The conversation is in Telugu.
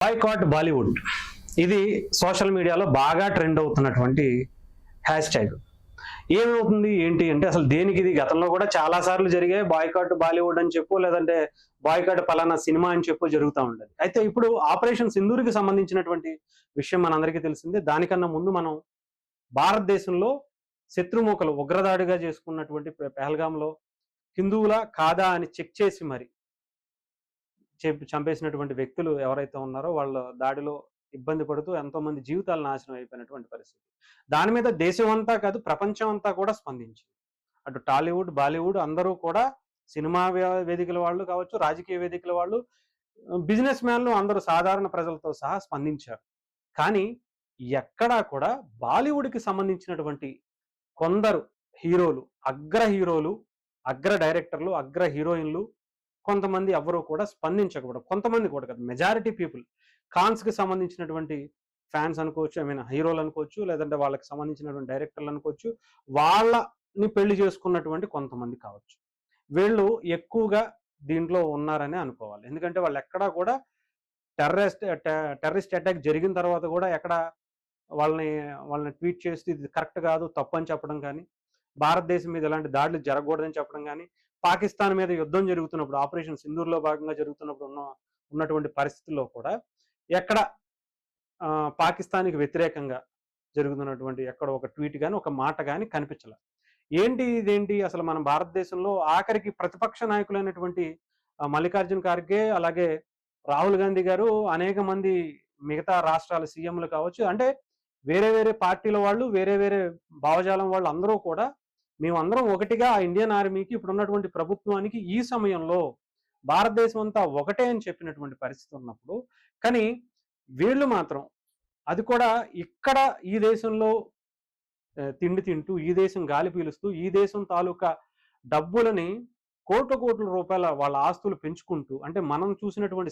బాయ్కాట్ బాలీవుడ్ ఇది సోషల్ మీడియాలో బాగా ట్రెండ్ అవుతున్నటువంటి హ్యాష్ ట్యాగ్. ఏమవుతుంది ఏంటి అంటే అసలు దేనికి ఇది గతంలో కూడా చాలా సార్లు జరిగాయి. బాయ్కాట్ బాలీవుడ్ అని చెప్పు, లేదంటే బాయ్కాట్ పలానా సినిమా అని చెప్పు జరుగుతూ ఉండేది. అయితే ఇప్పుడు ఆపరేషన్ సింధూర్కి సంబంధించినటువంటి విషయం మనందరికీ తెలిసిందే. దానికన్నా ముందు మనం భారతదేశంలో శత్రుమూకలు ఉగ్రదాడిగా చేసుకున్నటువంటి పెహల్గాంలో హిందువులా కాదా అని చెక్ చేసి మరి చంపేసినటువంటి వ్యక్తులు ఎవరైతే ఉన్నారో వాళ్ళ దాడిలో ఇబ్బంది పడుతూ ఎంతో మంది జీవితాలు నాశనం అయిపోయినటువంటి పరిస్థితి. దాని మీద దేశం అంతా కాదు, ప్రపంచం అంతా కూడా స్పందించింది. అటు టాలీవుడ్, బాలీవుడ్ అందరూ కూడా, సినిమా వేదికల వాళ్ళు కావచ్చు, రాజకీయ వేదికల వాళ్ళు, బిజినెస్ మ్యాన్లు అందరూ సాధారణ ప్రజలతో సహా స్పందించారు. కానీ ఎక్కడా కూడా బాలీవుడ్‌కి సంబంధించినటువంటి కొందరు హీరోలు, అగ్ర హీరోలు, అగ్ర డైరెక్టర్లు, అగ్ర హీరోయిన్‌లు కొంతమంది ఎవ్వరూ కూడా స్పందించకపోవడం. కొంతమంది కూడా కాదు, మెజారిటీ పీపుల్ ఖాన్స్‌కి సంబంధించినటువంటి ఫ్యాన్స్ అనుకోవచ్చు, ఐ మీన్ హీరోలు అనుకోవచ్చు, లేదంటే వాళ్ళకి సంబంధించినటువంటి డైరెక్టర్లు అనుకోవచ్చు, వాళ్ళని పెళ్లి చేసుకున్నటువంటి కొంతమంది కావచ్చు. వీళ్ళు ఎక్కువగా దీంట్లో ఉన్నారనే అనుకోవాలి. ఎందుకంటే వాళ్ళు ఎక్కడా కూడా టెర్రరిస్ట్ అటాక్ జరిగిన తర్వాత కూడా ఎక్కడ వాళ్ళని వాళ్ళని ట్వీట్ చేస్తూ ఇది కరెక్ట్ కాదు, తప్పు అని చెప్పడం కానీ, భారతదేశం మీద ఇలాంటి దాడులు జరగకూడదని చెప్పడం కానీ, పాకిస్తాన్ మీద యుద్ధం జరుగుతున్నప్పుడు, ఆపరేషన్ సింధూర్‌లో భాగంగా జరుగుతున్నప్పుడు ఉన్నటువంటి పరిస్థితుల్లో కూడా ఎక్కడ పాకిస్తాన్‌కి వ్యతిరేకంగా జరుగుతున్నటువంటి ఎక్కడ ఒక ట్వీట్ గాని, ఒక మాట గాని కనిపించల. ఇదేంటి అసలు మన భారతదేశంలో ఆఖరికి ప్రతిపక్ష నాయకులైనటువంటి మల్లికార్జున ఖార్గే, అలాగే రాహుల్ గాంధీ గారు, అనేక మంది మిగతా రాష్ట్రాల సీఎంలు కావచ్చు, అంటే వేరే వేరే పార్టీల వాళ్ళు, వేరే వేరే భావజాలం వాళ్ళు అందరూ కూడా మేమందరం ఒకటిగా ఆ ఇండియన్ ఆర్మీకి, ఇప్పుడున్నటువంటి ప్రభుత్వానికి ఈ సమయంలో భారతదేశం అంతా ఒకటే అని చెప్పినటువంటి పరిస్థితి ఉన్నప్పుడు, కానీ వీళ్ళు మాత్రం అది కూడా ఇక్కడ ఈ దేశంలో తిండి తింటూ, ఈ దేశం గాలి పీలుస్తూ, ఈ దేశం తాలూకా డబ్బులని కోట్ల కోట్ల రూపాయల వాళ్ళ ఆస్తులు పెంచుకుంటూ, అంటే మనం చూసినటువంటి